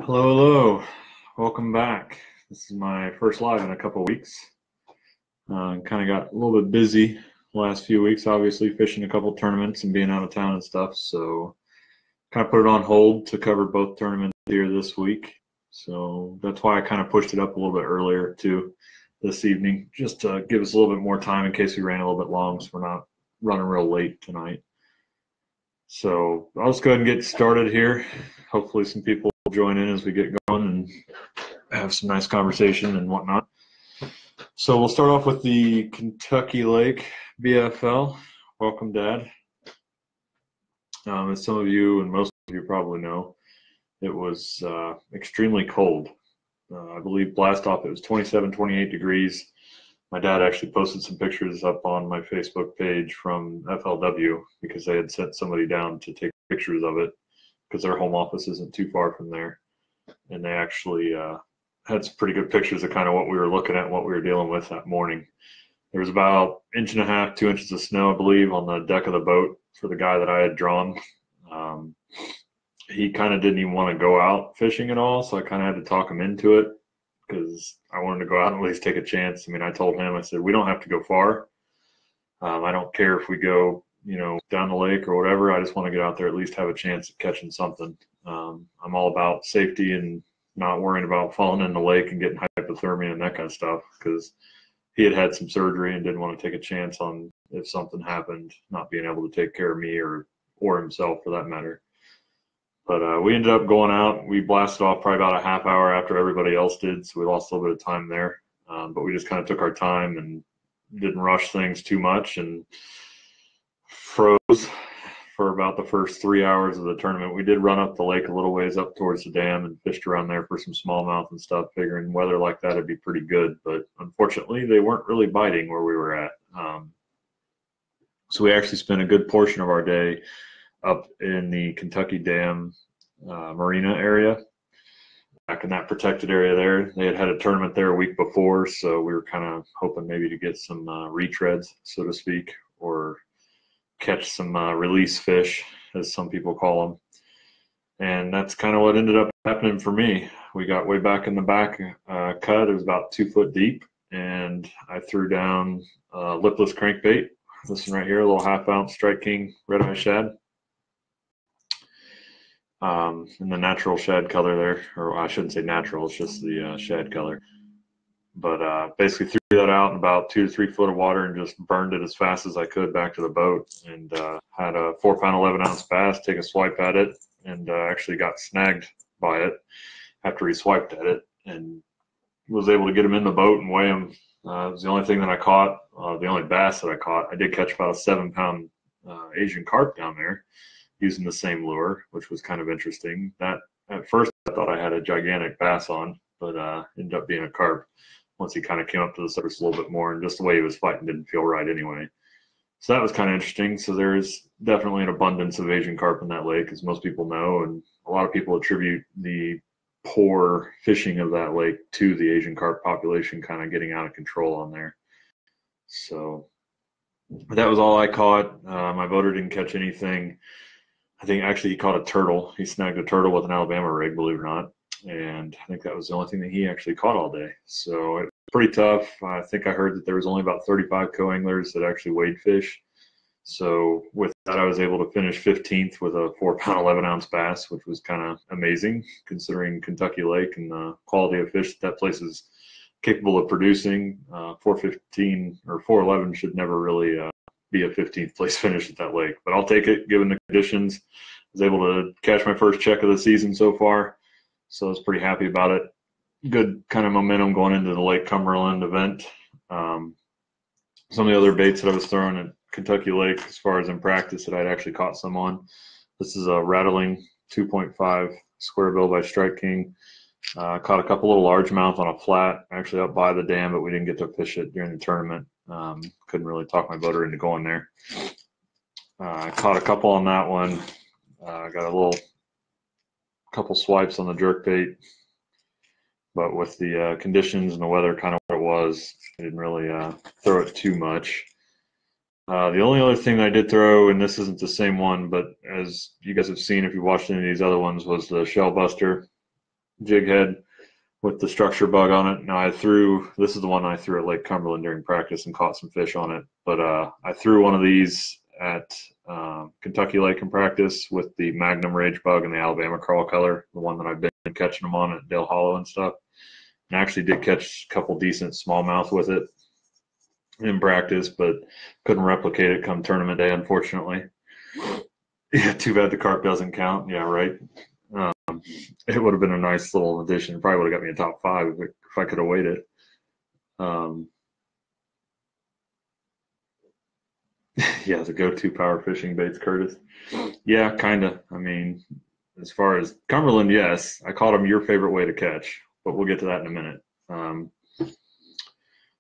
Hello, hello. Welcome back. This is my first live in a couple of weeks. Kind of got a little bit busy the last few weeks, obviously fishing a couple tournaments and being out of town and stuff. So kind of put it on hold to cover both tournaments here this week. So that's why I kind of pushed it up a little bit earlier too this evening, just to give us a little bit more time in case we ran a little bit long, so we're not running real late tonight. So I'll just go ahead and get started here. Hopefully some people will join in as we get going and have some nice conversation and whatnot. So we'll start off with the Kentucky Lake BFL. Welcome, Dad. As some of you and most of you probably know, it was extremely cold. I believe blast off it was 27, 28 degrees. My dad actually posted some pictures up on my Facebook page from FLW because they had sent somebody down to take pictures of it because their home office isn't too far from there. And they actually had some pretty good pictures of kind of what we were looking at and what we were dealing with that morning. There was about 1.5 inches, 2 inches of snow, I believe, on the deck of the boat for the guy that I had drawn. He kind of didn't even want to go out fishing at all, so I kind of had to talk him into it because I wanted to go out and at least take a chance. I mean, I told him, I said, we don't have to go far. I don't care if we go, down the lake or whatever. I just want to get out there, at least have a chance at catching something. I'm all about safety and not worrying about falling in the lake and getting hypothermia and that kind of stuff, because he had had some surgery and didn't want to take a chance on, if something happened, not being able to take care of me or himself for that matter. But we ended up going out. We blasted off probably about a half hour after everybody else did, so we lost a little bit of time there. But we just kind of took our time and didn't rush things too much and froze for about the first 3 hours of the tournament. We did run up the lake a little ways up towards the dam and fished around there for some smallmouth and stuff, figuring weather like that would be pretty good. But unfortunately, they weren't really biting where we were at. So we actually spent a good portion of our day up in the Kentucky Dam Marina area, back in that protected area there. They had a tournament there a week before, so we were kind of hoping maybe to get some retreads, so to speak, or catch some release fish, as some people call them. And that's kind of what ended up happening for me. We got way back in the back cut. It was about 2 foot deep, and I threw down lipless crankbait. This one right here, a little 1/2 ounce Strike King red eye shad. In the natural shad color there, or I shouldn't say natural, it's just the shad color. But basically threw that out in about 2 to 3 foot of water and just burned it as fast as I could back to the boat, and had a 4-pound 11-ounce bass take a swipe at it, and actually got snagged by it after he swiped at it, and was able to get him in the boat and weigh him. It was the only thing that I caught, the only bass that I caught. I did catch about a 7-pound Asian carp down there using the same lure, which was kind of interesting. That at first I thought I had a gigantic bass on, but ended up being a carp once he kind of came up to the surface a little bit more, and just the way he was fighting didn't feel right anyway. So that was kind of interesting. So there's definitely an abundance of Asian carp in that lake, as most people know, and a lot of people attribute the poor fishing of that lake to the Asian carp population kind of getting out of control on there. So that was all I caught. My boater didn't catch anything. I think actually he caught a turtle. He snagged a turtle with an Alabama rig, believe it or not. And I think that was the only thing that he actually caught all day. So it was pretty tough. I think I heard that there was only about 35 co-anglers that actually weighed fish. So with that, I was able to finish 15th with a 4-pound 11-ounce bass, which was kind of amazing considering Kentucky Lake and the quality of fish that place is capable of producing. 415 or 411 should never really be a 15th place finish at that lake, but I'll take it given the conditions. I was able to catch my first check of the season so far, so I was pretty happy about it. Good kind of momentum going into the Lake Cumberland event. Some of the other baits that I was throwing at Kentucky Lake, as far as in practice, that I'd actually caught some on. This is a rattling 2.5 square bill by Strike King. Caught a couple little largemouth on a flat, actually up by the dam, but we didn't get to fish it during the tournament. Couldn't really talk my boater into going there. Caught a couple on that one. Got a couple swipes on the jerkbait, but with the conditions and the weather kind of what it was, I didn't really throw it too much. The only other thing that I did throw, and this isn't the same one, but as you guys have seen if you watched any of these other ones, was the Shell Buster. jig head with the structure bug on it. Now this is the one I threw at Lake Cumberland during practice and caught some fish on it. But I threw one of these at Kentucky Lake in practice with the Magnum Rage Bug and the Alabama Crawl Color, the one that I've been catching them on at Dale Hollow and stuff. And I actually did catch a couple decent smallmouth with it in practice, but couldn't replicate it come tournament day, unfortunately. Yeah, too bad the carp doesn't count. Yeah, right. It would have been a nice little addition. Probably would have got me a top 5 if I could have waited. Yeah, the go-to power fishing baits, Curtis. Yeah, kind of. I mean, as far as Cumberland, yes, I called them your favorite way to catch, but we'll get to that in a minute.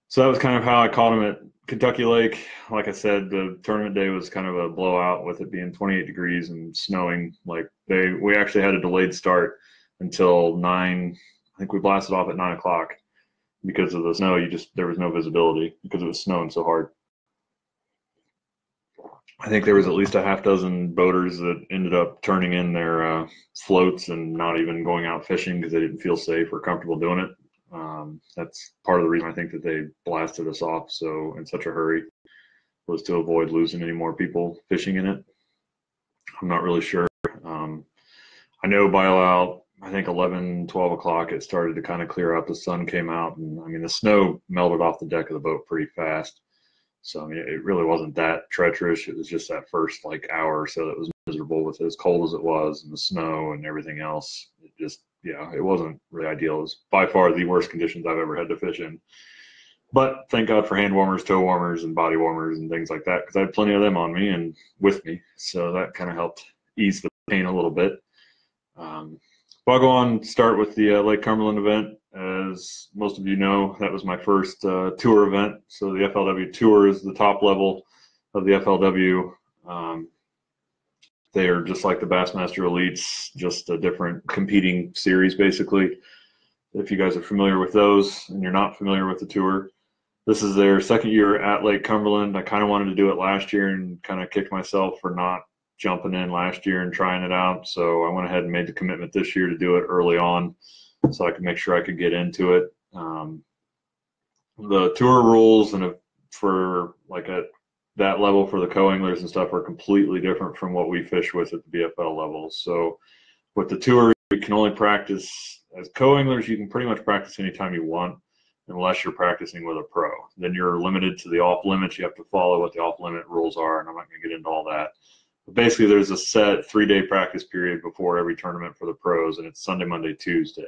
So that was kind of how I caught them at Kentucky Lake. Like I said, the tournament day was kind of a blowout with it being 28 degrees and snowing. Like we actually had a delayed start until 9. I think we blasted off at 9 o'clock because of the snow. There was no visibility because it was snowing so hard. I think there was at least a half dozen boaters that ended up turning in their floats and not even going out fishing because they didn't feel safe or comfortable doing it. That's part of the reason I think that they blasted us off so in such a hurry, was to avoid losing any more people fishing in it. I'm not really sure. I know by about, I think 11, 12 o'clock, it started to kind of clear up. The sun came out, and I mean, the snow melted off the deck of the boat pretty fast. So, I mean, it really wasn't that treacherous. It was just that first like hour or so that was miserable with it, as cold as it was and the snow and everything else. It just, yeah, it wasn't really ideal. It was by far the worst conditions I've ever had to fish in. But thank God for hand warmers, toe warmers, and body warmers and things like that, because I had plenty of them on me and with me. So that kind of helped ease the pain a little bit. I'll go on and start with the Lake Cumberland event. As most of you know, that was my first tour event. So the FLW Tour is the top level of the FLW. They are just like the Bassmaster Elites, just a different competing series, basically. If you guys are familiar with those and you're not familiar with the tour, this is their second year at Lake Cumberland. I kind of wanted to do it last year and kind of kicked myself for not jumping in last year and trying it out. So I went ahead and made the commitment this year to do it early on so I could make sure I could get into it. The tour rules and for like at that level for the co-anglers and stuff are completely different from what we fish with at the BFL level. So with the tour, you can only practice as co-anglers. You can pretty much practice anytime you want, unless you're practicing with a pro. Then you're limited to the off limits. You have to follow what the off limit rules are, and I'm not going to get into all that. But basically, there's a set 3-day practice period before every tournament for the pros, and it's Sunday, Monday, Tuesday.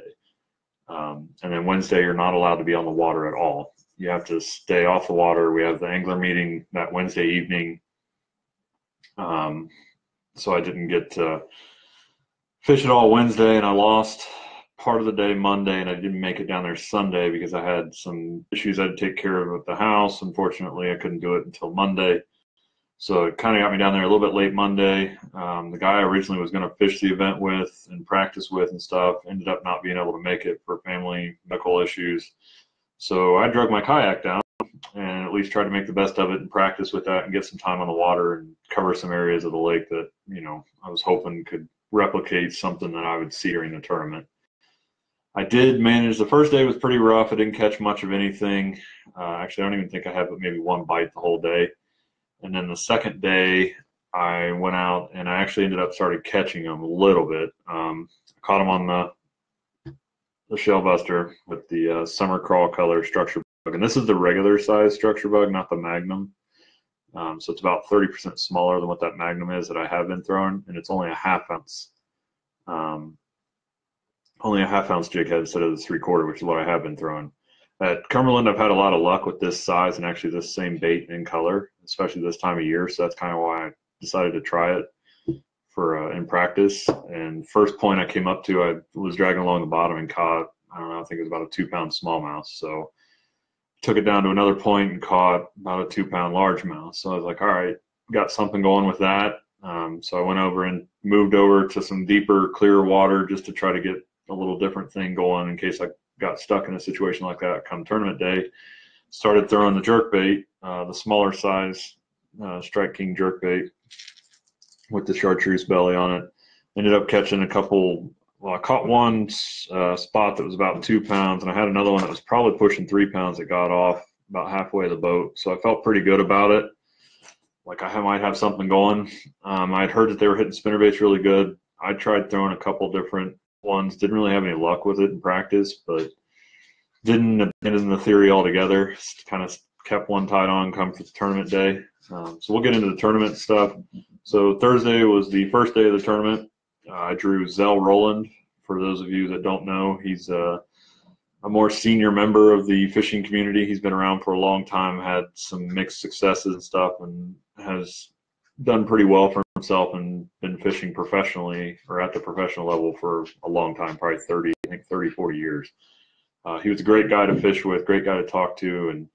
And then Wednesday, you're not allowed to be on the water at all. You have to stay off the water. We have the angler meeting that Wednesday evening. So I didn't get to fish it all Wednesday, and I lost part of the day Monday, and I didn't make it down there Sunday because I had some issues I had to take care of at the house. Unfortunately, I couldn't do it until Monday. So it kind of got me down there a little bit late Monday. The guy I originally was going to fish the event with and practice with and stuff ended up not being able to make it for family medical issues. So I drug my kayak down and at least tried to make the best of it and practice with that and get some time on the water and cover some areas of the lake that, you know, I was hoping could replicate something that I would see during the tournament. I did manage. The first day was pretty rough. I didn't catch much of anything. Actually, I don't even think I had but maybe one bite the whole day. And then the second day, I went out and I actually ended up started catching them a little bit. I caught them on the shell buster with the summer crawl color structure bug. And this is the regular size structure bug, not the Magnum. So it's about 30% smaller than what that Magnum is that I have been throwing. And it's only a half ounce. Only a half ounce jig head instead of the 3/4, which is what I have been throwing. At Cumberland, I've had a lot of luck with this size and actually this same bait in color, especially this time of year. So that's kind of why I decided to try it for in practice. And first point I came up to, I was dragging along the bottom and caught, I don't know, I think it was about a 2-pound smallmouth. So took it down to another point and caught about a 2-pound largemouth. So I was like, all right, got something going with that. So I went over and moved over to some deeper, clearer water just to try to get a little different thing going in case I got stuck in a situation like that come tournament day. Started throwing the jerk bait, the smaller size Strike King jerk bait with the chartreuse belly on it. Ended up catching a couple Well, I caught one spot that was about 2 pounds, and I had another one that was probably pushing 3 pounds that got off about halfway of the boat. So I felt pretty good about it. Like I might have something going. I'd heard that they were hitting spinnerbaits really good. I tried throwing a couple different ones. Didn't really have any luck with it in practice, but didn't abandon the theory altogether. Just kind of kept one tied on come for the tournament day. So we'll get into the tournament stuff. So Thursday was the first day of the tournament. I drew Zell Roland. For those of you that don't know, he's a more senior member of the fishing community. He's been around for a long time, had some mixed successes and stuff, and has done pretty well for himself and been fishing professionally or at the professional level for a long time, probably 30, 40 years. He was a great guy to fish with, great guy to talk to and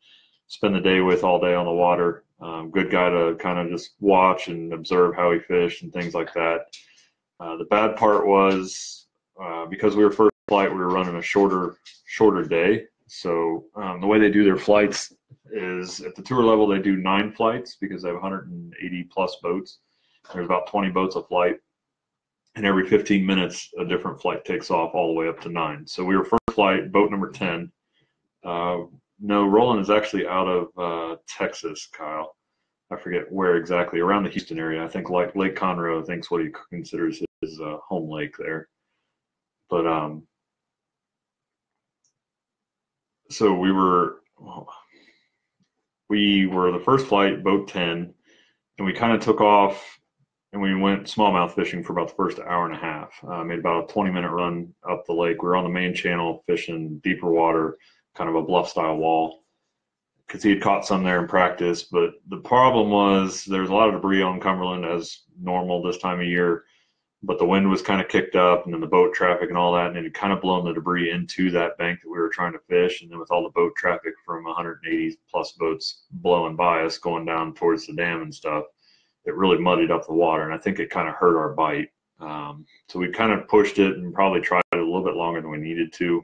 spend the day with all day on the water. Good guy to kind of just watch and observe how he fished and things like that. The bad part was because we were first flight, we were running a shorter day. So the way they do their flights is at the tour level, they do 9 flights because they have 180 plus boats. There's about 20 boats a flight. And every 15 minutes, a different flight takes off all the way up to 9. So we were first flight, boat number 10. No, Roland is actually out of Texas, Kyle. I forget where exactly, around the Houston area. I think like Lake Conroe, I think is what he considers his home lake there. But so we were the first flight, boat 10, and we kind of took off and we went smallmouth fishing for about the first hour and a half. Made about a 20-minute run up the lake. We were on the main channel fishing deeper water, kind of a bluff style wall, because he had caught some there in practice. But the problem was there's a lot of debris on Cumberland as normal this time of year, but the wind was kind of kicked up and then the boat traffic and all that, and it had kind of blown the debris into that bank that we were trying to fish. And then with all the boat traffic from 180 plus boats blowing by us going down towards the dam and stuff, it really muddied up the water, and I think it kind of hurt our bite. So we kind of pushed it and probably tried it a little bit longer than we needed to.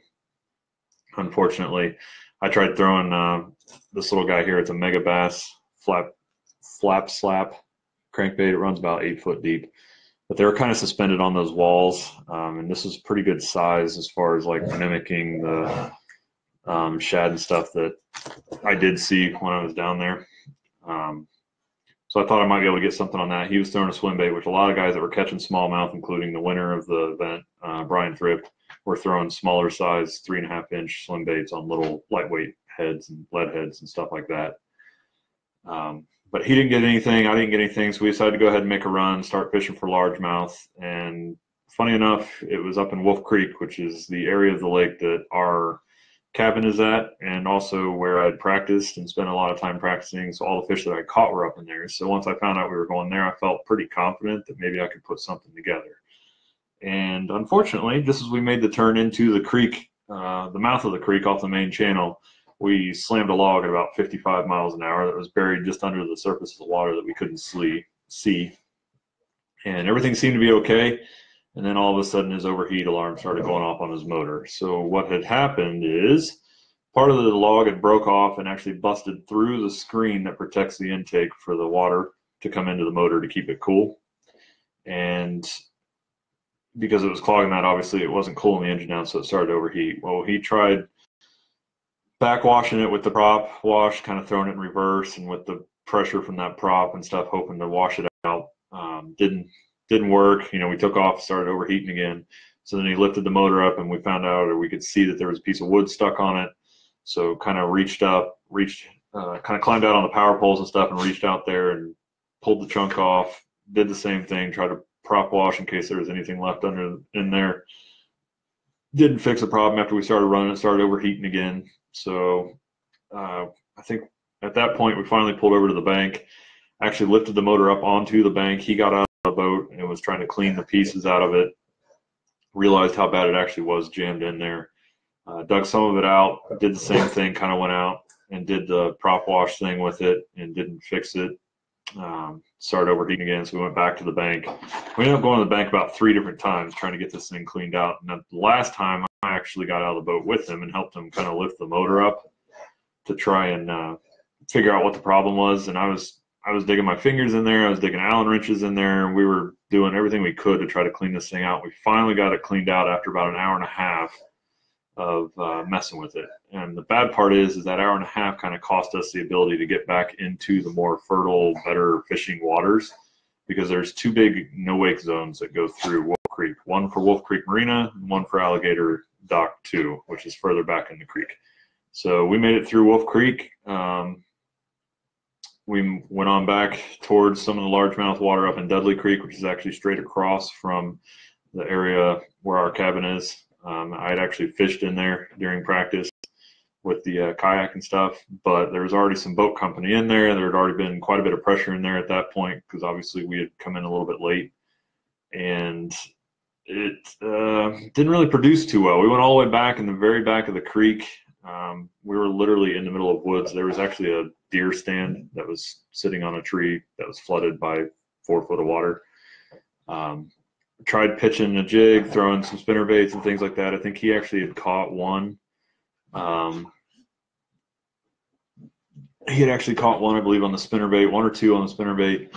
Unfortunately, I tried throwing this little guy here. It's a Mega Bass flap slap crankbait. It runs about 8 foot deep, but they were kind of suspended on those walls, and this is pretty good size as far as like mimicking the shad and stuff that I did see when I was down there. So I thought I might be able to get something on that. He was throwing a swim bait, which a lot of guys that were catching smallmouth, including the winner of the event, Brian Thrift, were throwing smaller size 3.5-inch swim baits on little lightweight heads and lead heads and stuff like that. But he didn't get anything. I didn't get anything. So we decided to go ahead and make a run, start fishing for largemouth. And funny enough, it was up in Wolf Creek, which is the area of the lake that our cabin is at, and also where I'd practiced and spent a lot of time practicing. So all the fish that I caught were up in there. So once I found out we were going there, I felt pretty confident that maybe I could put something together. And unfortunately, just as we made the turn into the creek, the mouth of the creek off the main channel, we slammed a log at about 55 miles an hour that was buried just under the surface of the water that we couldn't see. And everything seemed to be okay. And then all of a sudden his overheat alarm started going off on his motor. So what had happened is part of the log had broke off and actually busted through the screen that protects the intake for the water to come into the motor to keep it cool. And because it was clogging that, obviously it wasn't cooling the engine down, so it started to overheat. Well, he tried backwashing it with the prop wash, kind of throwing it in reverse, and with the pressure from that prop and stuff, hoping to wash it out. Didn't work. You know, we took off, started overheating again. So then he lifted the motor up, and we found out, or we could see that there was a piece of wood stuck on it. So kind of kind of climbed out on the power poles and stuff and reached out there and pulled the chunk off. Did the same thing, tried to prop wash in case there was anything left in there. Didn't fix the problem after we started running. It started overheating again. So I think at that point we finally pulled over to the bank, actually lifted the motor up onto the bank. He got out of the boat and was trying to clean the pieces out of it. Realized how bad it actually was jammed in there. Dug some of it out, did the same thing, kind of went out and did the prop wash thing with it and didn't fix it. Started overheating again, so we went back to the bank. We ended up going to the bank about 3 different times trying to get this thing cleaned out. And the last time I actually got out of the boat with him and helped him kind of lift the motor up to try and figure out what the problem was. And I was I was digging my fingers in there. I was digging Allen wrenches in there, and we were doing everything we could to try to clean this thing out. We finally got it cleaned out after about an hour and a half of messing with it. And the bad part is that hour and a half kind of cost us the ability to get back into the more fertile, better fishing waters, because there's two big no-wake zones that go through Wolf Creek, one for Wolf Creek Marina and one for Alligator Dock 2, which is further back in the creek. So we made it through Wolf Creek. We went on back towards some of the largemouth water up in Dudley Creek, which is actually straight across from the area where our cabin is. I had actually fished in there during practice with the kayak and stuff, but there was already some boat company in there. There had already been quite a bit of pressure in there at that point, because obviously we had come in a little bit late, and it didn't really produce too well. We went all the way back in the very back of the creek. We were literally in the middle of woods. There was actually a deer stand that was sitting on a tree that was flooded by 4 foot of water. Tried pitching a jig, throwing some spinner baits and things like that. I think he actually had caught one. He had actually caught one, I believe, on the spinner bait, 1 or 2 on the spinner bait.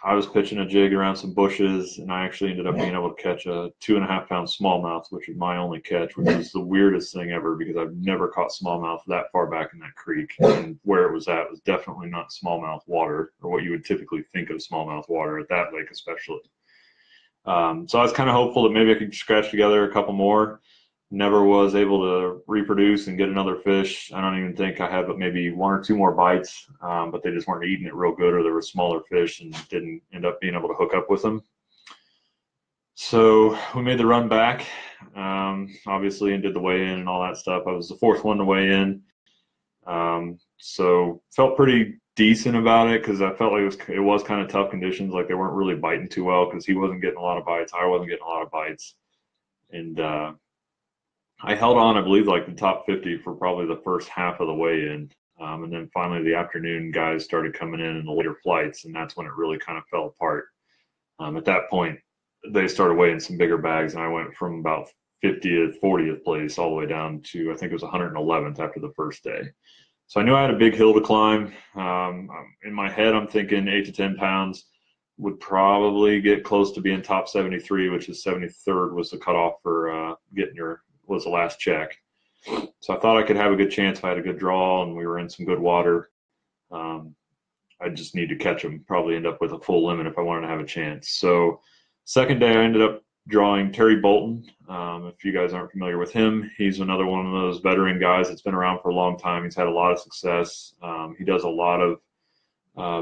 I was pitching a jig around some bushes, and I actually ended up being able to catch a 2.5 pound smallmouth, which is my only catch, which is the weirdest thing ever, because I've never caught smallmouth that far back in that creek. And where it was at was definitely not smallmouth water, or what you would typically think of smallmouth water at that lake especially. So I was kind of hopeful that maybe I could scratch together a couple more. Never was able to reproduce and get another fish. I don't even think I had but maybe 1 or 2 more bites, but they just weren't eating it real good, or there were smaller fish and didn't end up being able to hook up with them. So we made the run back, obviously, and did the weigh in and all that stuff. I was the 4th one to weigh in. So felt pretty decent about it, because I felt like it was kind of tough conditions. Like, they weren't really biting too well, because he wasn't getting a lot of bites. I wasn't getting a lot of bites. And I held on, I believe, like the top 50 for probably the first half of the weigh-in. And then finally the afternoon guys started coming in the later flights, and that's when it really kind of fell apart. At that point, they started weighing some bigger bags, and I went from about 50th, 40th place all the way down to, I think it was 111th after the first day. So I knew I had a big hill to climb. In my head, I'm thinking 8 to 10 pounds would probably get close to being top 73, which is 73rd was the cutoff for was the last check. So I thought I could have a good chance if I had a good draw and we were in some good water. I just need to catch them, probably end up with a full limit if I wanted to have a chance. So second day I ended up drawing Terry Bolton. If you guys aren't familiar with him, he's another one of those veteran guys that's been around for a long time. He's had a lot of success. He does a lot of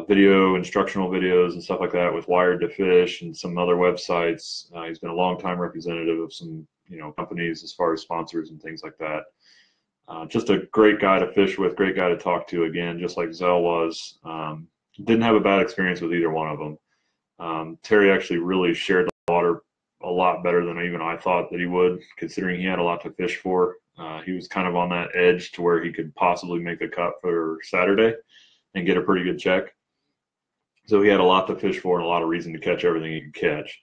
instructional videos and stuff like that with Wired to Fish and some other websites. He's been a long time representative of some companies as far as sponsors and things like that. Just a great guy to fish with, great guy to talk to, again, just like Zell was. Didn't have a bad experience with either one of them. Terry actually really shared the water a lot better than even I thought that he would, considering he had a lot to fish for. He was kind of on that edge to where he could possibly make the cut for Saturday and get a pretty good check. So he had a lot to fish for and a lot of reason to catch everything he could catch.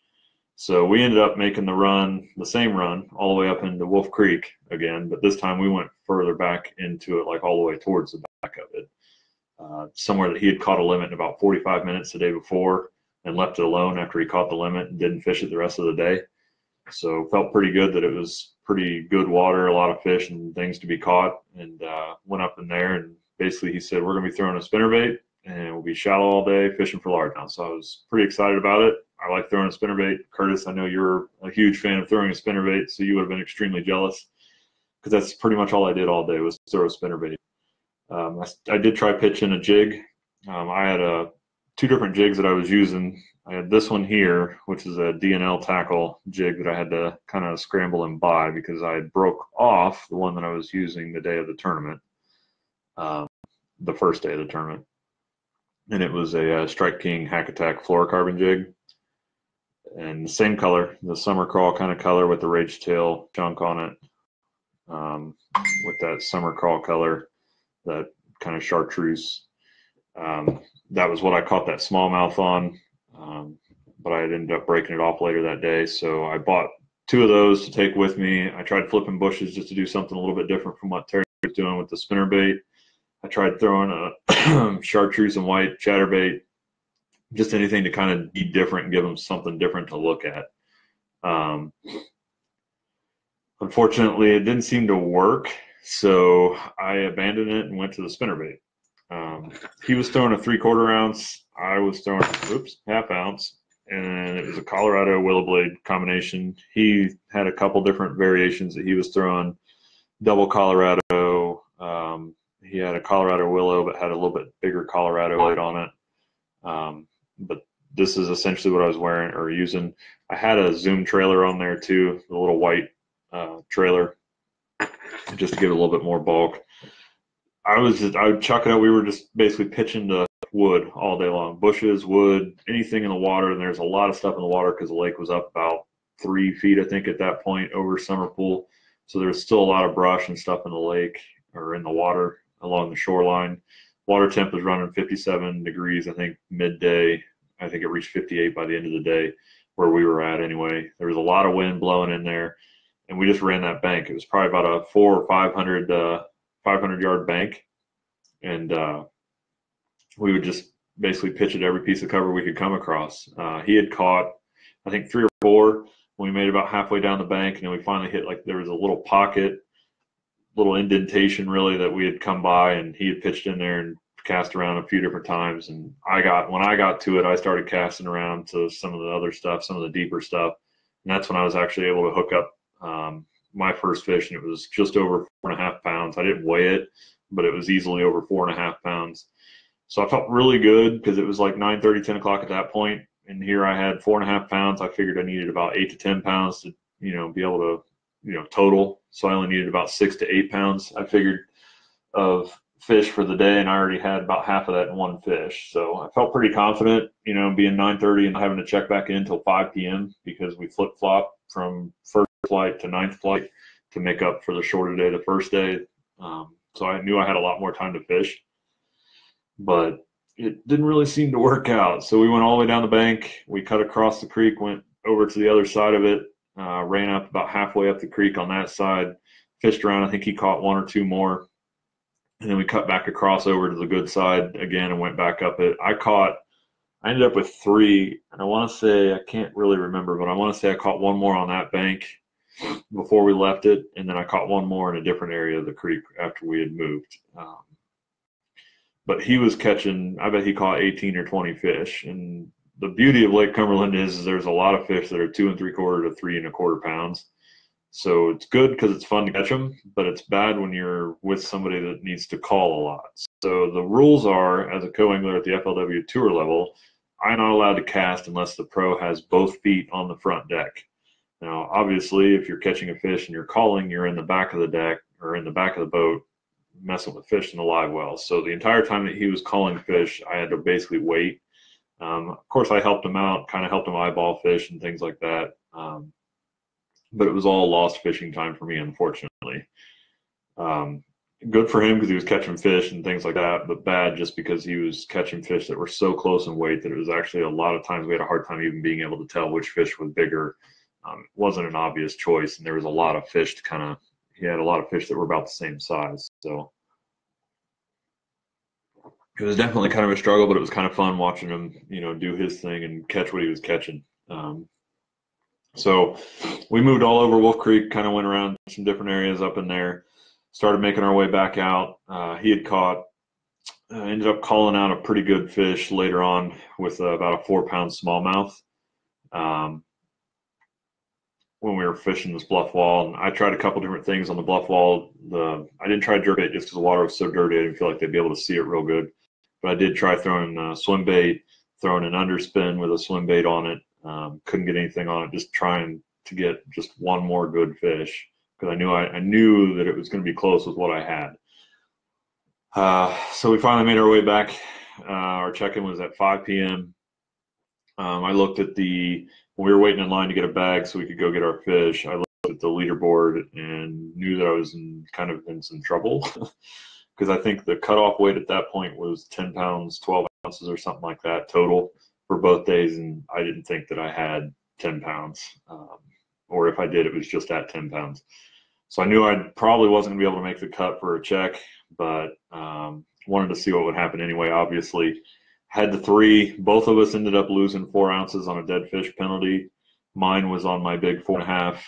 So we ended up making the same run, all the way up into Wolf Creek again, but this time we went further back into it, like all the way towards the back of it. Somewhere that he had caught a limit in about 45 minutes the day before and left it alone after he caught the limit and didn't fish it the rest of the day. So felt pretty good that it was pretty good water, a lot of fish and things to be caught, and went up in there, and basically he said, we're going to be throwing a spinnerbait and we'll be shallow all day fishing for largemouth. So I was pretty excited about it. I like throwing a spinnerbait. Curtis, I know you're a huge fan of throwing a spinnerbait, so you would have been extremely jealous, because that's pretty much all I did all day was throw a spinnerbait. I did try pitching a jig. I had 2 different jigs that I was using. I had this one here, which is a DNL tackle jig that I had to kind of scramble and buy, because I broke off the one that I was using the day of the tournament, the first day of the tournament. And it was a Strike King Hack Attack fluorocarbon jig. And the same color, the summer crawl kind of color with the rage tail chunk on it, with that summer crawl color, that kind of chartreuse. That was what I caught that smallmouth on, but I ended up breaking it off later that day. So I bought 2 of those to take with me. I tried flipping bushes just to do something a little bit different from what Terry was doing with the spinnerbait. I tried throwing a chartreuse and white chatterbait just anything to kind of be different and give them something different to look at. Um, Unfortunately, it didn't seem to work, so I abandoned it and went to the spinnerbait. He was throwing a 3/4 ounce. I was throwing, half ounce, and it was a Colorado willow blade combination. He had a couple different variations that he was throwing. Double Colorado. He had a Colorado willow, but had a little bit bigger Colorado blade on it. But this is essentially what I was wearing or using. I had a Zoom trailer on there too, the little white trailer, just to give it a little bit more bulk. I would chuck it out. We were just basically pitching the wood all day long, bushes, wood, anything in the water. And there's a lot of stuff in the water because the lake was up about 3 feet, I think, at that point over Summer Pool. So there's still a lot of brush and stuff in the lake or in the water along the shoreline. Water temp was running 57 degrees, I think, midday. I think it reached 58 by the end of the day where we were at anyway. There was a lot of wind blowing in there, and we just ran that bank. It was probably about a 400 or 500 yard bank, and we would just basically pitch at every piece of cover we could come across. He had caught, I think, 3 or 4 when we made about halfway down the bank, and then we finally hit, like, there was a little pocket, little indentation really that we had come by, and he had pitched in there and cast around a few different times. And when I got to it, I started casting around to some of the other stuff, some of the deeper stuff, and that's when I was actually able to hook up my first fish, and it was just over 4.5 pounds. I didn't weigh it, but it was easily over 4.5 pounds. So I felt really good because it was like 9:30, 10 o'clock at that point, and here I had 4.5 pounds. I figured I needed about 8 to 10 pounds to, be able to, total. So I only needed about 6 to 8 pounds, I figured, of fish for the day, and I already had about half of that in one fish. So I felt pretty confident, being 9:30 and having to check back in until 5 p.m. because we flip-flop from first flight to ninth flight to make up for the shorter day the first day. So I knew I had a lot more time to fish, but it didn't really seem to work out. So we went all the way down the bank. We cut across the creek, went over to the other side of it, ran up about halfway up the creek on that side, fished around. I think he caught 1 or 2 more. And then we cut back across over to the good side again and went back up it. I ended up with 3, and I want to say, I can't really remember, but I want to say I caught 1 more on that bank before we left it, and then I caught 1 more in a different area of the creek after we had moved. But he was catching, I bet he caught 18 or 20 fish. And the beauty of Lake Cumberland is there's a lot of fish that are 2 3/4 to 3 1/4 pounds. So it's good because it's fun to catch them, but it's bad when you're with somebody that needs to call a lot. So the rules are, as a co-angler at the FLW tour level, I'm not allowed to cast unless the pro has both feet on the front deck. Now, obviously, if you're catching a fish and you're calling, you're in the back of the deck or in the back of the boat messing with fish in the live well. So the entire time that he was calling fish, I had to basically wait. Of course, I helped him out, kind of helped him eyeball fish and things like that. But it was all lost fishing time for me, unfortunately. Good for him because he was catching fish and things like that, but bad just because he was catching fish that were so close in weight that it was actually a lot of times we had a hard time even being able to tell which fish was bigger. It wasn't an obvious choice, and there was a lot of fish he had a lot of fish that were about the same size. So it was definitely kind of a struggle, but it was kind of fun watching him, do his thing and catch what he was catching. So we moved all over Wolf Creek, kind of went around some different areas up in there, started making our way back out. He had caught, ended up calling out a pretty good fish later on with about a 4-pound smallmouth when we were fishing this bluff wall. And I tried a couple different things on the bluff wall. I didn't try jerk bait just because the water was so dirty. I didn't feel like they'd be able to see it real good. But I did try throwing swim bait, throwing an underspin with a swim bait on it. Couldn't get anything on it, just trying to get just 1 more good fish because I knew that it was going to be close with what I had. So we finally made our way back. Our check-in was at 5 p.m. I looked at when we were waiting in line to get a bag so we could go get our fish, I looked at the leaderboard and knew that I was in some trouble because I think the cutoff weight at that point was 10 pounds, 12 ounces or something like that total for both days, and I didn't think that I had 10 pounds, or if I did, it was just at 10 pounds. So I knew I probably wasn't going to be able to make the cut for a check, but wanted to see what would happen anyway, obviously. Had the 3. Both of us ended up losing 4 ounces on a dead fish penalty. Mine was on my big 4.5.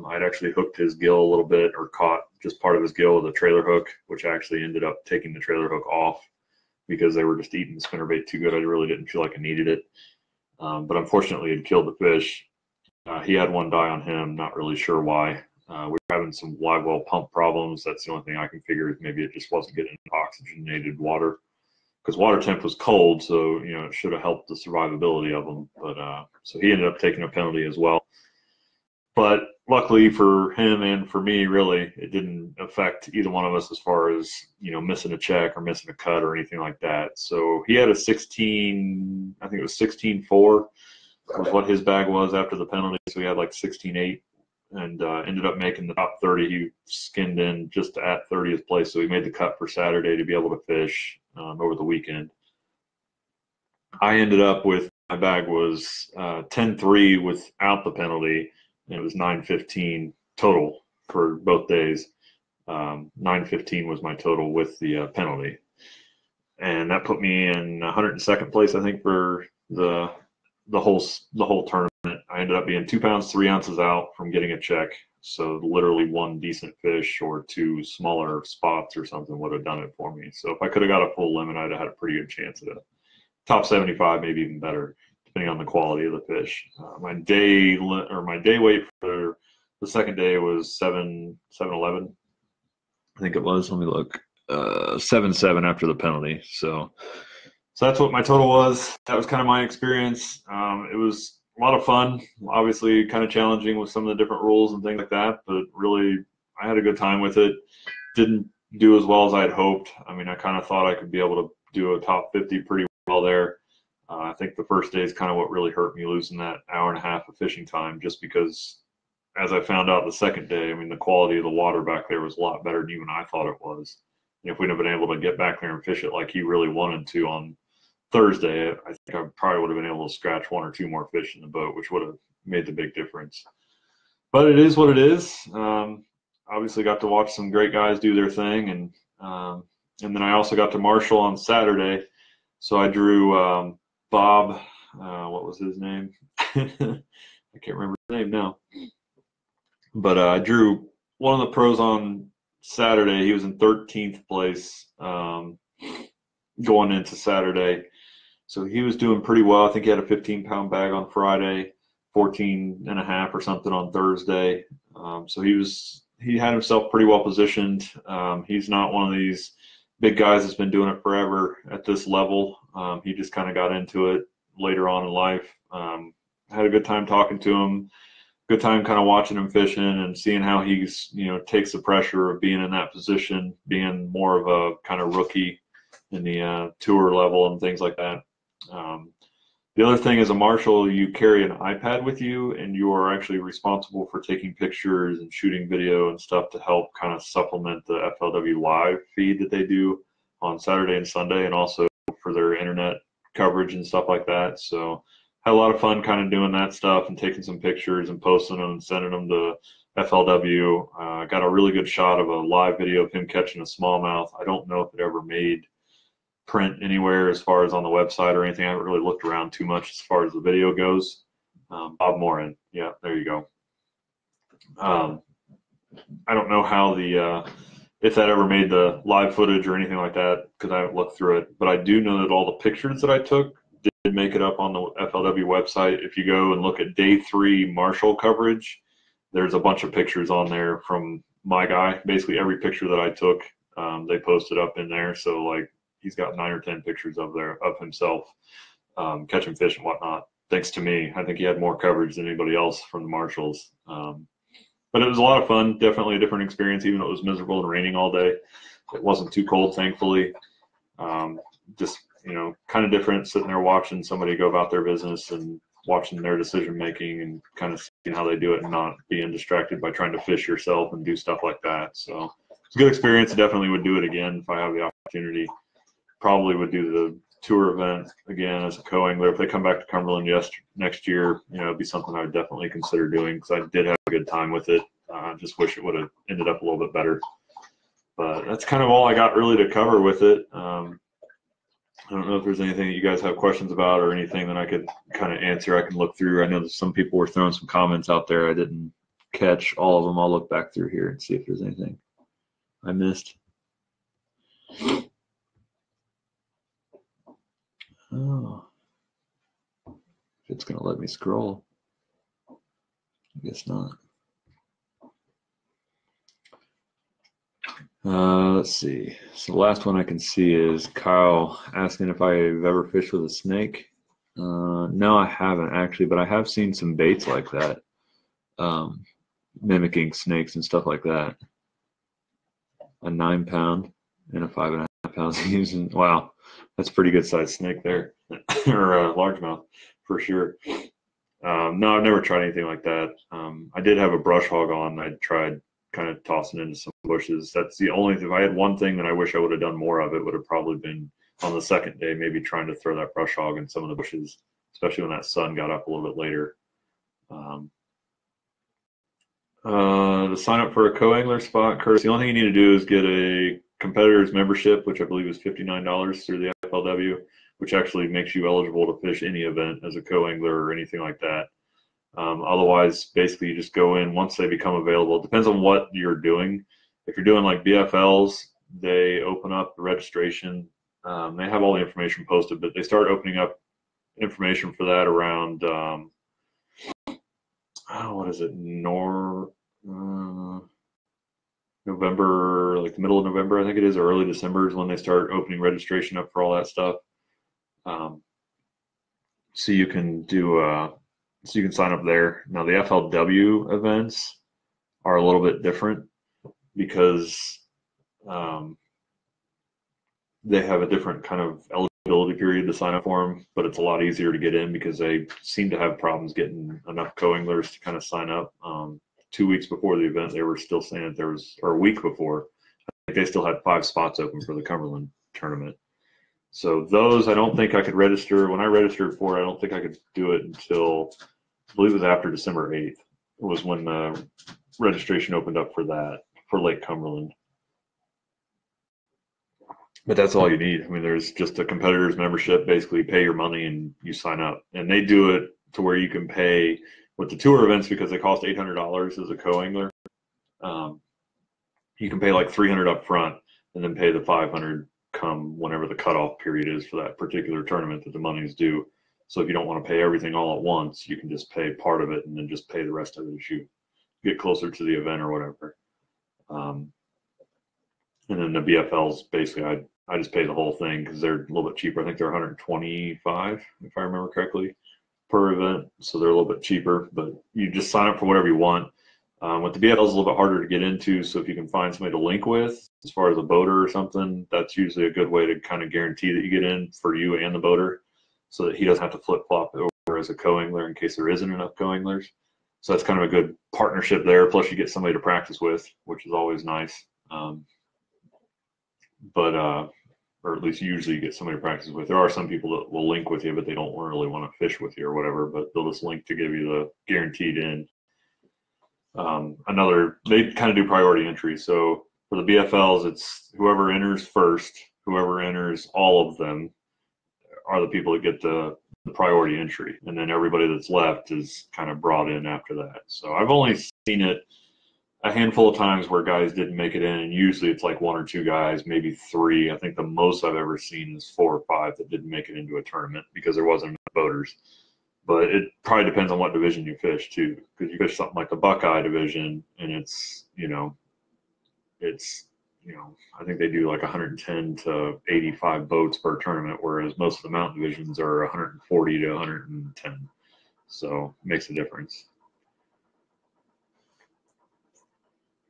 I'd actually hooked his gill a little bit, or caught just part of his gill with a trailer hook, which actually ended up taking the trailer hook off because they were just eating the spinnerbait too good. I really didn't feel like I needed it. But unfortunately, it killed the fish. He had one die on him, not really sure why. We were having some live well pump problems. That's the only thing I can figure is maybe it just wasn't getting oxygenated water, because water temp was cold, so it should have helped the survivability of them. But so he ended up taking a penalty as well. But luckily for him and for me, really, it didn't affect either one of us as far as missing a check or missing a cut or anything like that. So he had a 16, I think it was 16.4 was what his bag was after the penalty. So he had like 16.8 and ended up making the top 30. He skinned in just at 30th place, so he made the cut for Saturday to be able to fish over the weekend. I ended up with, my bag was 10.3 without the penalty, and it was 9.15 total for both days. 9.15 was my total with the penalty, and that put me in 102nd place, I think, for the whole tournament. I ended up being 2 pounds 3 ounces out from getting a check. So literally 1 decent fish or 2 smaller spots or something would have done it for me. So if I could have got a full limit, I'd have had a pretty good chance at a top 75, maybe even better, depending on the quality of the fish. My day weight for the second day was 7.11. I think it was. Let me look. 7.7 after the penalty. So that's what my total was. That was kind of my experience. It was a lot of fun, obviously kind of challenging with some of the different rules and things like that, but really I had a good time with it. Didn't do as well as I had hoped. I mean, I kind of thought I could be able to do a top 50 pretty well there. I think the first day is kind of what really hurt me, losing that hour and a half of fishing time, just because as I found out the second day, I mean, the quality of the water back there was a lot better than even I thought it was. And if we'd have been able to get back there and fish it like he really wanted to on Thursday, I think I probably would have been able to scratch 1 or 2 more fish in the boat, which would have made the big difference. But it is what it is. Obviously got to watch some great guys do their thing, and then I also got to marshal on Saturday. So I drew Bob, what was his name? I can't remember his name now. But I drew one of the pros on Saturday. He was in 13th place going into Saturday. So he was doing pretty well. I think he had a 15-pound bag on Friday, 14.5 or something on Thursday. So he had himself pretty well positioned. He's not one of these big guys that's been doing it forever at this level. He just kind of got into it later on in life. Had a good time talking to him. Good time kind of watching him fishing and seeing how he's, takes the pressure of being in that position, being more of a kind of rookie in the tour level and things like that. The other thing, as a marshal, you carry an iPad with you, and you are actually responsible for taking pictures and shooting video and stuff to help kind of supplement the FLW live feed that they do on Saturday and Sunday, and also for their internet coverage and stuff like that. So had a lot of fun kind of doing that stuff and taking some pictures and posting them and sending them to FLW. Got a really good shot of a live video of him catching a smallmouth. I don't know if it ever made print anywhere as far as on the website or anything. I haven't really looked around too much as far as the video goes. Bob Moran, yeah, there you go. I don't know how if that ever made the live footage or anything like that, because I haven't looked through it, but I do know that all the pictures that I took did make it up on the FLW website. If you go and look at day 3 marshal coverage, there's a bunch of pictures on there from my guy. Basically every picture that I took, they posted up in there. So like, he's got 9 or 10 pictures of himself catching fish and whatnot. Thanks to me, I think he had more coverage than anybody else from the marshals. But it was a lot of fun. Definitely a different experience, even though it was miserable and raining all day. It wasn't too cold, thankfully. Just kind of different, sitting there watching somebody go about their business and watching their decision making and kind of seeing how they do it and not being distracted by trying to fish yourself and do stuff like that. So it's a good experience. I definitely would do it again if I have the opportunity. Probably would do the tour event again as a co-angler. If they come back to Cumberland next year, it'd be something I would definitely consider doing, because I did have a good time with it. I just wish it would have ended up a little bit better. But that's kind of all I got really to cover with it. I don't know if there's anything that you guys have questions about or anything that I could kind of answer. I can look through. I know that some people were throwing some comments out there. I didn't catch all of them. I'll look back through here and see if there's anything I missed. Oh, if it's going to let me scroll. I guess not. Let's see. So the last one I can see is Kyle asking if I've ever fished with a snake. No, I haven't actually, but I have seen some baits like that, mimicking snakes and stuff like that. A 9-pound and a 5.5 pounds using. Wow, that's a pretty good sized snake there, or a largemouth for sure. No, I've never tried anything like that. I did have a brush hog on. I tried kind of tossing into some bushes. That's the only thing. If I had one thing that I wish I would have done more of, it would have probably been on the second day, maybe trying to throw that brush hog in some of the bushes, especially when that sun got up a little bit later. To sign up for a co-angler spot, Curtis, the only thing you need to do is get a competitor's membership, which I believe is $59 through the FLW, which actually makes you eligible to fish any event as a co-angler or anything like that. Otherwise, basically, you just go in once they become available. It depends on what you're doing. If you're doing like BFLs, they open up the registration. They have all the information posted, but they start opening up information for that around, what is it, November, like the middle of November, I think it is, or early December is when they start opening registration up for all that stuff. So you can do, so you can sign up there. Now the FLW events are a little bit different because they have a different kind of eligibility period to sign up for them, but it's a lot easier to get in because they seem to have problems getting enough co-anglers to kind of sign up. 2 weeks before the event, they were still saying that there was, or a week before, I think they still had 5 spots open for the Cumberland tournament. So those, I don't think I could register. When I registered for it, I don't think I could do it until, I believe it was after December 8th. It was when the registration opened up for that, for Lake Cumberland. But that's all you need. I mean, there's just a competitor's membership, basically pay your money and you sign up. And they do it to where you can pay with the tour events because they cost $800 as a co-angler. You can pay like $300 up front and then pay the $500 come whenever the cutoff period is for that particular tournament that the money is due. So if you don't want to pay everything all at once, you can just pay part of it and then just pay the rest of it as you get closer to the event or whatever. And then the BFLs, basically, I just pay the whole thing because they're a little bit cheaper. I think they're $125, if I remember correctly, per event. So they're a little bit cheaper, but you just sign up for whatever you want. With the BFLs, a little bit harder to get into. So if you can find somebody to link with, as far as a boater or something, that's usually a good way to kind of guarantee that you get in for you and the boater so that he doesn't have to flip-flop over as a co-angler in case there isn't enough co-anglers. So that's kind of a good partnership there. Plus you get somebody to practice with, which is always nice. Or at least usually you get somebody to practice with. There are some people that will link with you, but they don't really want to fish with you or whatever, but they'll just link to give you the guaranteed in. They kind of do priority entry. So for the BFLs, it's whoever enters first, whoever enters all of them are the people that get the priority entry. And then everybody that's left is kind of brought in after that. So I've only seen it a handful of times where guys didn't make it in, and usually it's like 1 or 2 guys, maybe 3. I think the most I've ever seen is 4 or 5 that didn't make it into a tournament because there wasn't enough boaters. But it probably depends on what division you fish too, because you fish something like the Buckeye division, and it's I think they do like 110 to 85 boats per tournament, whereas most of the mountain divisions are 140 to 110. So it makes a difference.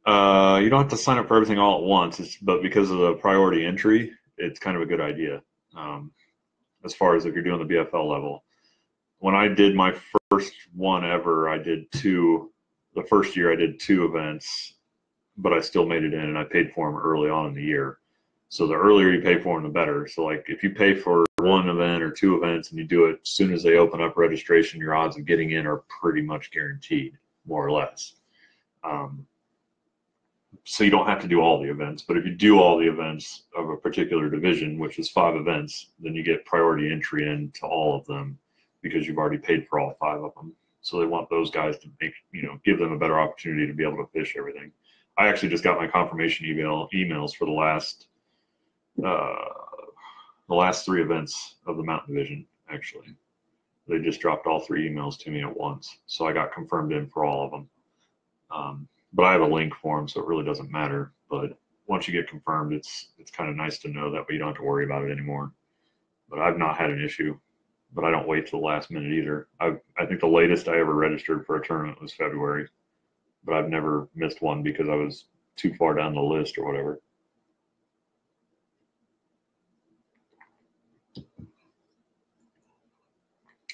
You don't have to sign up for everything all at once, but because of the priority entry, it's kind of a good idea. As far as if you're doing the BFL level. When I did my first one ever, I did 2. The first year I did 2 events, but I still made it in, and I paid for them early on in the year. So the earlier you pay for them, the better. So like if you pay for 1 event or 2 events and you do it as soon as they open up registration, your odds of getting in are pretty much guaranteed, more or less. so you don't have to do all the events. But if you do all the events of a particular division, which is 5 events, then you get priority entry into all of them because you've already paid for all 5 of them. So they want those guys to make, give them a better opportunity to be able to fish everything. I actually just got my confirmation emails for the last 3 events of the mountain division. Actually, they just dropped all 3 emails to me at once, so I got confirmed in for all of them. But I have a link for them, so it really doesn't matter. But once you get confirmed, it's kind of nice to know that way you don't have to worry about it anymore. But I've not had an issue. But I don't wait till the last minute either. I think the latest I ever registered for a tournament was February, but I've never missed one because I was too far down the list or whatever.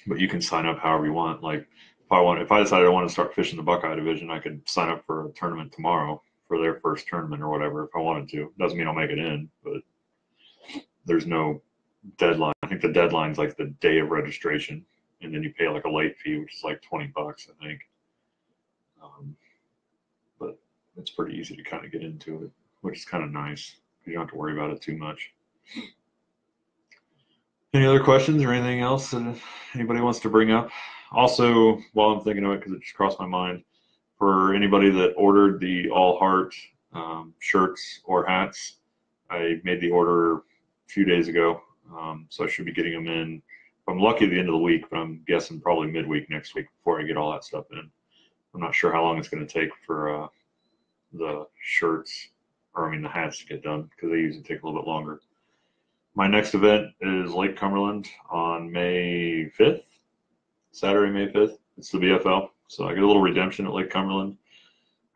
But you can sign up however you want. Like if I decided I want to start fishing the Buckeye division, I could sign up for a tournament tomorrow for their first tournament or whatever if I wanted to. Doesn't mean I'll make it in, but there's no deadline. I think the deadline's like the day of registration, and then you pay like a late fee, which is like $20, I think. But it's pretty easy to kind of get into it, which is kind of nice. You don't have to worry about it too much. Any other questions or anything else that anybody wants to bring up? Also, while I'm thinking of it, because it just crossed my mind, for anybody that ordered the All Heart shirts or hats, I made the order a few days ago. So I should be getting them in. If I'm lucky at the end of the week, but I'm guessing probably midweek next week before I get all that stuff in. I'm not sure how long it's going to take for the shirts, the hats to get done, because they usually take a little bit longer. My next event is Lake Cumberland on May 5th, Saturday, May 5th. It's the BFL. So I get a little redemption at Lake Cumberland.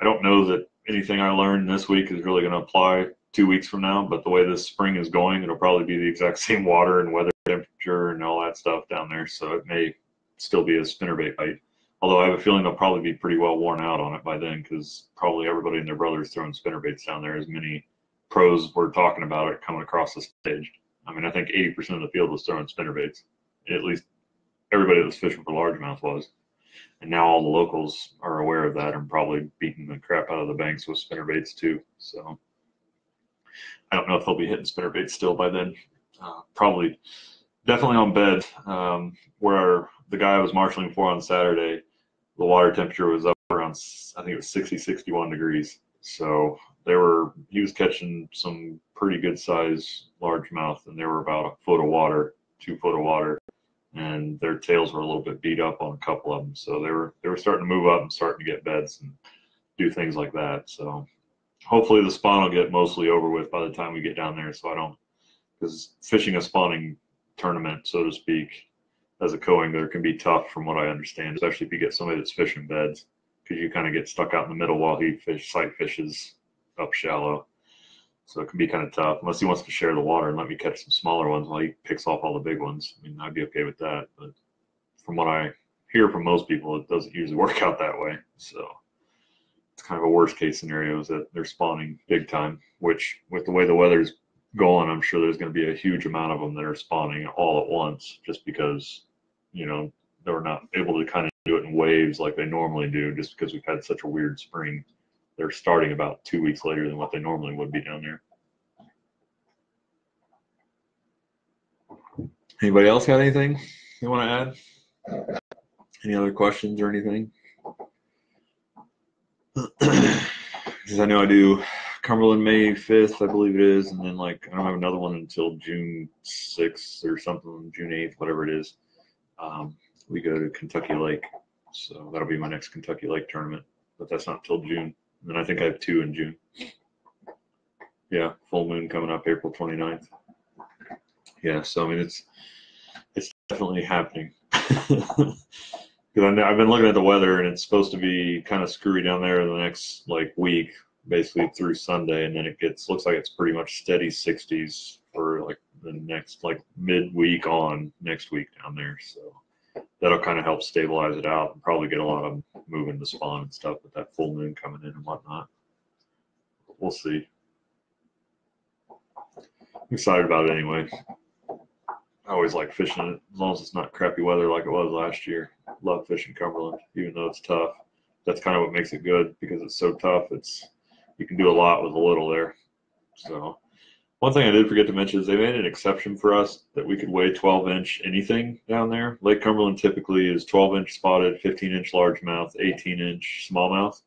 I don't know that anything I learned this week is really going to apply 2 weeks from now, but the way this spring is going, it'll probably be the exact same water and weather temperature and all that stuff down there. So it may still be a spinnerbait bite. Although I have a feeling they'll probably be pretty well worn out on it by then, because probably everybody and their brother's throwing spinnerbaits down there. As many pros were talking about it coming across the stage. I think 80% of the field was throwing spinnerbaits. At least everybody that was fishing for largemouth was. And now all the locals are aware of that and probably beating the crap out of the banks with spinnerbaits too. So I don't know if they'll be hitting spinnerbaits still by then. Probably, definitely on bed, where the guy I was marshaling for on Saturday, the water temperature was up around, I think it was 60, 61 degrees. So he was catching some pretty good size largemouth, and they were about 1 foot of water, 2 foot of water, and their tails were a little bit beat up on a couple of them. So they were starting to move up and starting to get beds and do things like that. So hopefully the spawn will get mostly over with by the time we get down there. So because fishing a spawning tournament, so to speak, as a co-angler can be tough from what I understand, especially if you get somebody that's fishing beds, because you kind of get stuck out in the middle while he sight fishes up shallow. So it can be kind of tough, unless he wants to share the water and let me catch some smaller ones while he picks off all the big ones. I'd be okay with that. But from what I hear from most people, it doesn't usually work out that way. So it's kind of a worst case scenario is that they're spawning big time, which with the way the weather's going, I'm sure there's going to be a huge amount of them that are spawning all at once, just because, they're not able to kind of do it in waves like they normally do, just because we've had such a weird spring. They're starting about 2 weeks later than what they normally would be down there. Anybody else got anything you want to add? Any other questions or anything? Because I know I do Cumberland May 5th, I believe it is, and then I don't have another one until June 6th or something, June 8th, whatever it is. We go to Kentucky Lake, so that'll be my next Kentucky Lake tournament, but that's not until June. And then I think I have 2 in June. Yeah, full moon coming up April 29th. Yeah, so it's definitely happening. Because I've been looking at the weather, and it's supposed to be kind of screwy down there in the next week, basically through Sunday, and then looks like it's pretty much steady 60s for the next midweek on next week down there. So that'll kind of help stabilize it out and probably get a lot of them moving to spawn and stuff with that full moon coming in and whatnot. We'll see. I'm excited about it anyway. I always like fishing it, as long as it's not crappy weather like it was last year. Love fishing Cumberland, even though it's tough. That's kind of what makes it good, because it's so tough. It's you can do a lot with a little there. So one thing I did forget to mention is they made an exception for us that we could weigh 12-inch anything down there. Lake Cumberland typically is 12-inch spotted, 15-inch largemouth, 18-inch smallmouth.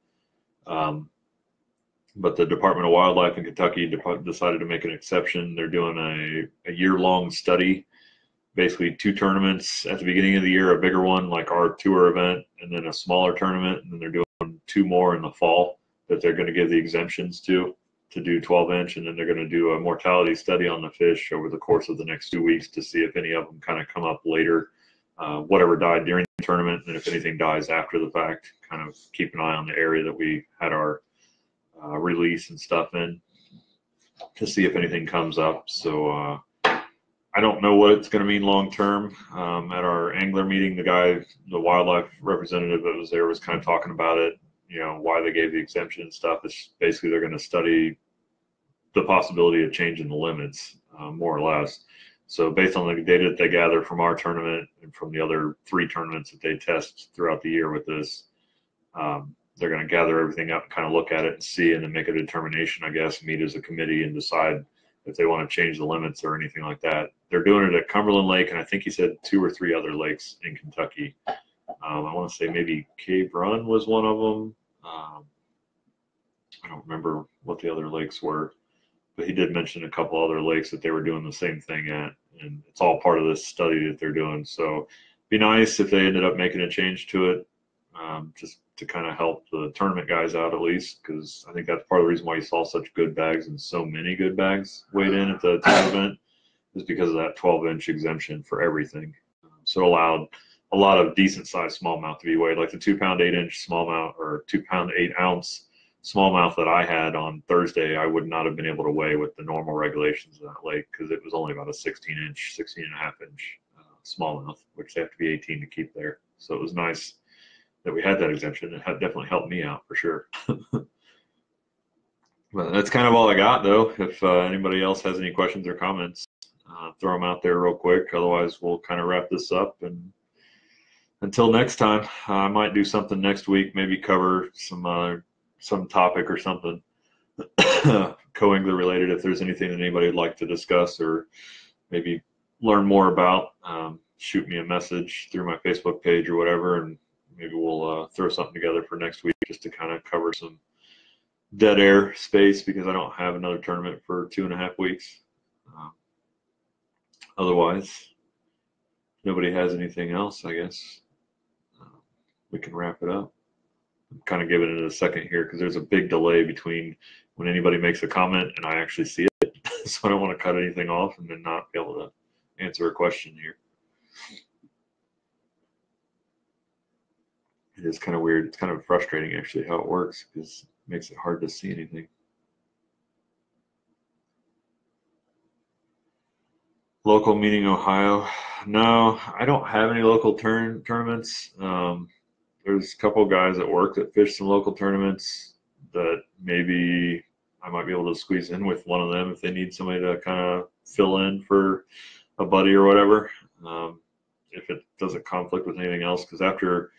But the Department of Wildlife in Kentucky decided to make an exception. They're doing a year-long study, basically 2 tournaments at the beginning of the year, a bigger one like our tour event, and then a smaller tournament, and then they're doing 2 more in the fall that they're going to give the exemptions to do 12-inch, and then they're going to do a mortality study on the fish over the course of the next 2 weeks to see if any of them kind of come up later, whatever died during the tournament, and if anything dies after the fact, kind of keep an eye on the area that we had our release and stuff in to see if anything comes up. So I don't know what it's going to mean long term. At our angler meeting, the wildlife representative that was there was kind of talking about it, why they gave the exemption and stuff. It's basically they're going to study the possibility of changing the limits, more or less. So based on the data that they gather from our tournament and from the other 3 tournaments that they test throughout the year with this, they're going to gather everything up and kind of look at it and see, and then make a determination, I guess, meet as a committee and decide if they want to change the limits or anything like that. They're doing it at Cumberland Lake, and I think he said 2 or 3 other lakes in Kentucky. I want to say maybe Cave Run was one of them. I don't remember what the other lakes were, but he did mention a couple other lakes that they were doing the same thing at, and it's all part of this study that they're doing. So it'd be nice if they ended up making a change to it, just to kind of help the tournament guys out at least, because I think that's part of the reason why you saw such good bags and so many good bags weighed in at the team event, is because of that 12-inch exemption for everything. So it allowed a lot of decent sized smallmouth to be weighed, like the 2-pound 8-inch smallmouth or 2-pound 8-ounce smallmouth that I had on Thursday. I would not have been able to weigh with the normal regulations of that lake, because it was only about a 16-inch, 16.5-inch smallmouth, which they have to be 18 to keep there. So it was nice that we had that exemption. It definitely helped me out for sure. But that's kind of all I got, though. If anybody else has any questions or comments, throw them out there real quick. Otherwise, we'll kind of wrap this up. And until next time, I might do something next week, maybe cover some topic or something co-angler related. If there's anything that anybody would like to discuss or maybe learn more about, shoot me a message through my Facebook page or whatever, and maybe we'll throw something together for next week just to kind of cover some dead air space, because I don't have another tournament for 2.5 weeks. Otherwise, nobody has anything else, I guess. We can wrap it up. I'm kind of giving it a second here because there's a big delay between when anybody makes a comment and I actually see it. So I don't want to cut anything off and then not be able to answer a question here. It is kind of weird. It's kind of frustrating actually how it works, because it makes it hard to see anything. Local meeting Ohio. No, I don't have any local tournaments. There's a couple of guys at work that fish some local tournaments that maybe I might be able to squeeze in with one of them if they need somebody to kind of fill in for a buddy or whatever. If it doesn't conflict with anything else, because after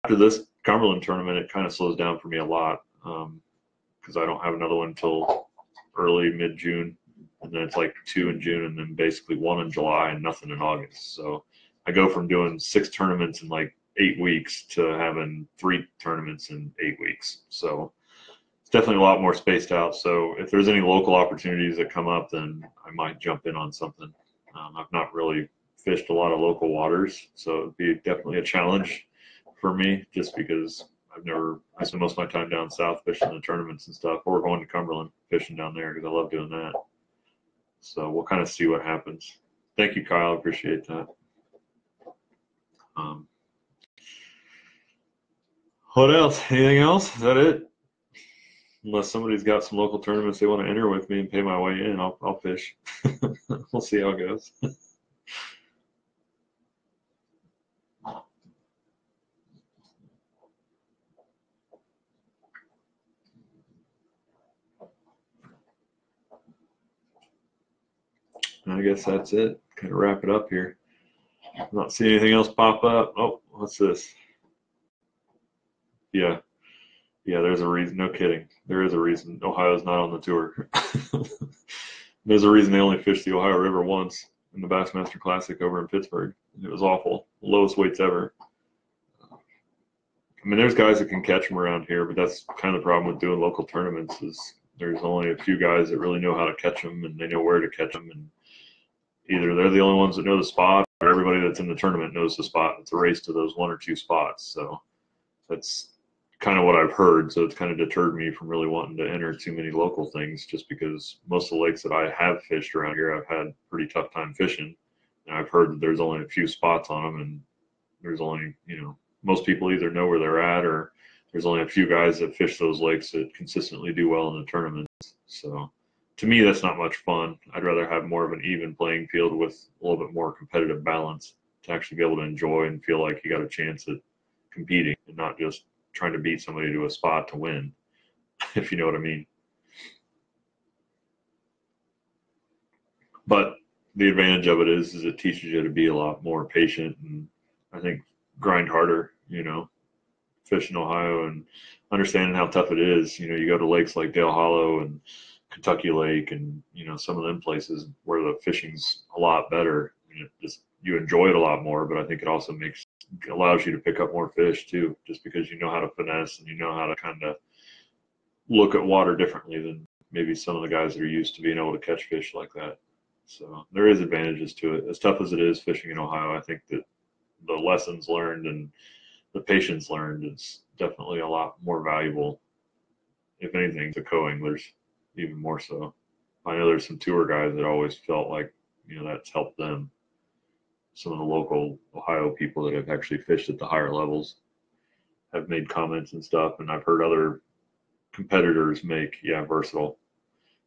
this Cumberland tournament, it kind of slows down for me a lot, because I don't have another one until early mid-June, and then it's like 2 in June, and then basically 1 in July and nothing in August. So I go from doing 6 tournaments in like 8 weeks to having 3 tournaments in 8 weeks. So it's definitely a lot more spaced out. So if there's any local opportunities that come up, then I might jump in on something. I've not really fished a lot of local waters, so it'd be definitely a challenge for me, just because I spend most of my time down south fishing the tournaments and stuff, or going to Cumberland fishing down there because I love doing that. So we'll kind of see what happens. Thank you, Kyle. I appreciate that. What else? Anything else? Is that it? Unless somebody's got some local tournaments they want to enter with me and pay my way in, I'll fish. We'll see how it goes. I guess that's it. Kind of wrap it up here. I'm not seeing anything else pop up. Oh, what's this? Yeah. Yeah, there's a reason. No kidding. There is a reason Ohio's not on the tour. There's a reason they only fished the Ohio River once in the Bassmaster Classic over in Pittsburgh. It was awful. Lowest weights ever. I mean, there's guys that can catch them around here, but that's kind of the problem with doing local tournaments is there's only a few guys that really know how to catch them and they know where to catch them. And either they're the only ones that know the spot or everybody that's in the tournament knows the spot. It's a race to those one or two spots. So that's kind of what I've heard. So it's kind of deterred me from really wanting to enter too many local things just because most of the lakes that I have fished around here, I've had pretty tough time fishing. And I've heard that there's only a few spots on them and there's only, most people either know where they're at or there's only a few guys that fish those lakes that consistently do well in the tournaments. So to me, that's not much fun. I'd rather have more of an even playing field with a little bit more competitive balance to actually be able to enjoy and feel like you got a chance at competing and not just trying to beat somebody to a spot to win, if you know what I mean. But the advantage of it is it teaches you to be a lot more patient and I think grind harder, fish in Ohio and understanding how tough it is. You go to lakes like Dale Hollow and Kentucky Lake and, some of them places where the fishing's a lot better. And you enjoy it a lot more, but I think it also allows you to pick up more fish too, just because you know how to finesse and you know how to kind of look at water differently than maybe some of the guys that are used to being able to catch fish like that. So there is advantages to it. As tough as it is fishing in Ohio, I think that the lessons learned and the patience learned is definitely a lot more valuable, if anything, to co-anglers, even more so. I know there's some tour guys that always felt like, that's helped them. Some of the local Ohio people that have actually fished at the higher levels have made comments and stuff, and I've heard other competitors versatile.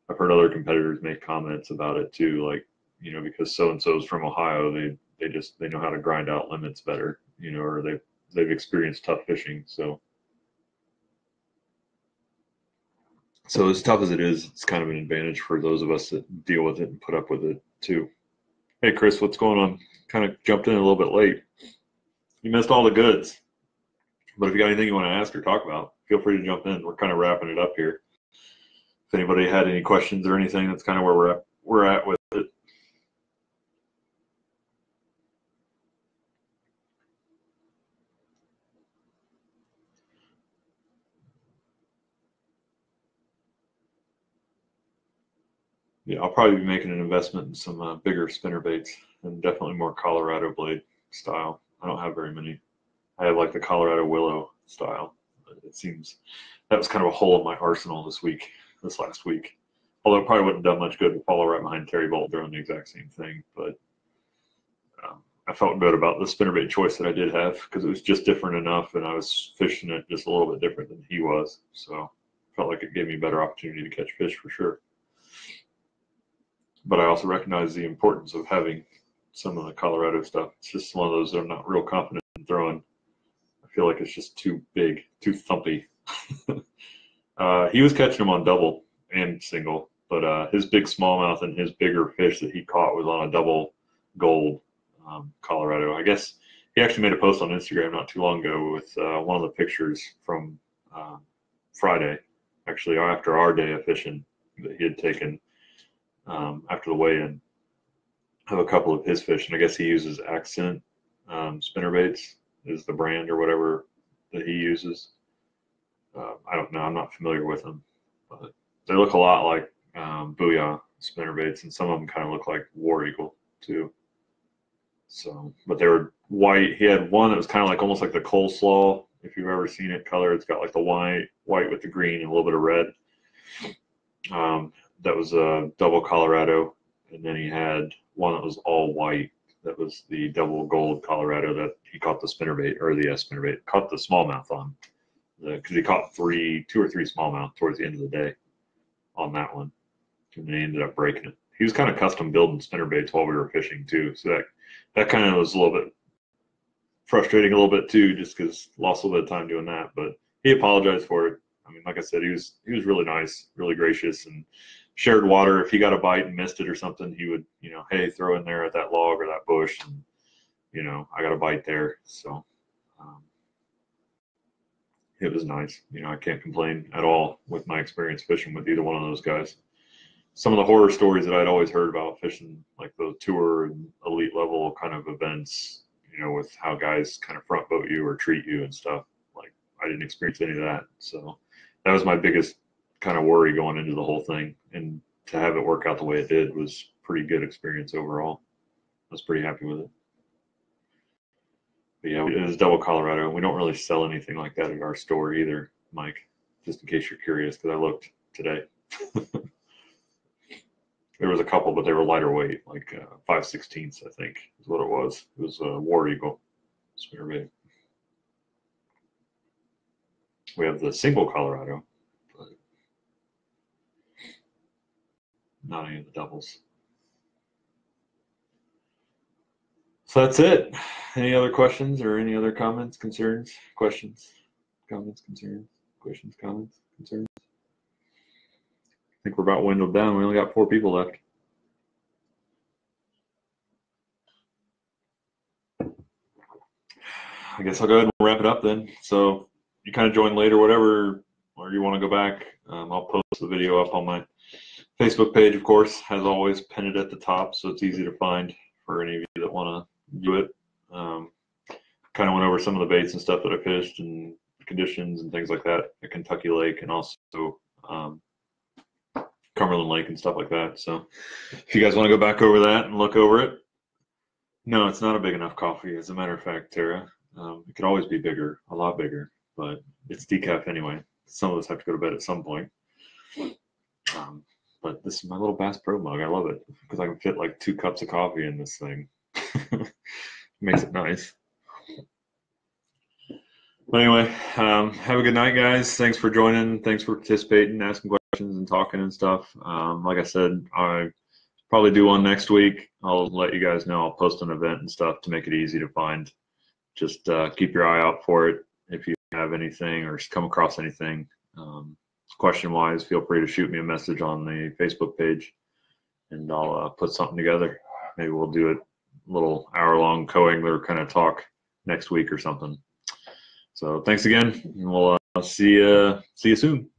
I've heard other competitors make comments about it too, like, because so-and-so's from Ohio, they know how to grind out limits better, or they've experienced tough fishing. So as tough as it is, it's kind of an advantage for those of us that deal with it and put up with it too. Hey, Chris, what's going on? Kind of jumped in a little bit late. You missed all the goods. But if you got anything you want to ask or talk about, feel free to jump in. We're kind of wrapping it up here. If anybody had any questions or anything, that's kind of where we're at with it. Yeah, I'll probably be making an investment in some bigger spinner baits and definitely more Colorado blade style. I don't have very many. I have like the Colorado Willow style. It seems that was kind of a hole in my arsenal this last week. Although it probably wouldn't have done much good to follow right behind Terry Bolt doing the exact same thing. But I felt good about the spinnerbait choice that I did have because it was just different enough and I was fishing it just a little bit different than he was. So I felt like it gave me a better opportunity to catch fish for sure. But I also recognize the importance of having some of the Colorado stuff. It's just one of those that I'm not real confident in throwing. I feel like it's just too big, too thumpy. He was catching them on double and single, but his big smallmouth and his bigger fish that he caught was on a double gold Colorado. I guess he actually made a post on Instagram not too long ago with one of the pictures from Friday, actually after our day of fishing that he had taken after the weigh-in of a couple of his fish. And I guess he uses Accent spinnerbaits is the brand or whatever that he uses. I don't know. I'm not familiar with them, but they look a lot like Booyah spinnerbaits, and some of them kind of look like War Eagle too. So, but they were white. He had one that was kind of like almost like the coleslaw, if you've ever seen it color. It's got like the white with the green and a little bit of red. That was a double Colorado, and then he had one that was all white. That was the double gold Colorado that he caught the spinnerbait or the spinnerbait caught the smallmouth on, because he caught two or three smallmouth towards the end of the day on that one, and then he ended up breaking it. He was kind of custom building spinnerbaits while we were fishing too, so that kind of was a little bit frustrating a little bit too, just because lost a little bit of time doing that. But he apologized for it. I mean, like I said, he was really nice, really gracious, and shared water. If he got a bite and missed it or something, he would, hey, throw in there at that log or that bush, and I got a bite there. So it was nice. You know, I can't complain at all with my experience fishing with either one of those guys. Some of the horror stories that I'd always heard about fishing, like the tour and elite level kind of events, you know, with how guys kind of front boat you or treat you and stuff, like I didn't experience any of that. So that was my biggest kind of worry going into the whole thing. And to have it work out the way it did was pretty good experience overall. I was pretty happy with it. But yeah, it was double Colorado. We don't really sell anything like that at our store either, Mike, just in case you're curious, because I looked today. There was a couple, but they were lighter weight, like 5/16, I think is what it was. It was a War Eagle spinnerbait. We have the single Colorado, but not any of the doubles. So that's it. Any other questions or any other comments, concerns, questions, comments, concerns, questions, comments, concerns? I think we're about windowed down. We only got 4 people left. I guess I'll go ahead and wrap it up then. So you kind of join late or whatever, or you want to go back, I'll post the video up on my Facebook page, of course, as always, pin it at the top so it's easy to find for any of you that want to do it. Kind of went over some of the baits and stuff that I fished and conditions and things like that at Kentucky Lake and also Cumberland Lake and stuff like that. So if you guys want to go back over that and look over it. No, it's not a big enough coffee. As a matter of fact, Tara, it could always be bigger, a lot bigger, but it's decaf anyway. Some of us have to go to bed at some point. But this is my little Bass Pro mug. I love it because I can fit like 2 cups of coffee in this thing. Makes it nice. But anyway, have a good night, guys. Thanks for joining. Thanks for participating, asking questions and talking and stuff. Like I said, I probably do one next week. I'll let you guys know. I'll post an event and stuff to make it easy to find. Just keep your eye out for it. If you have anything or come across anything question-wise, feel free to shoot me a message on the Facebook page, and I'll put something together. Maybe we'll do a little hour-long co-angler kind of talk next week or something. So thanks again, and we'll see you soon.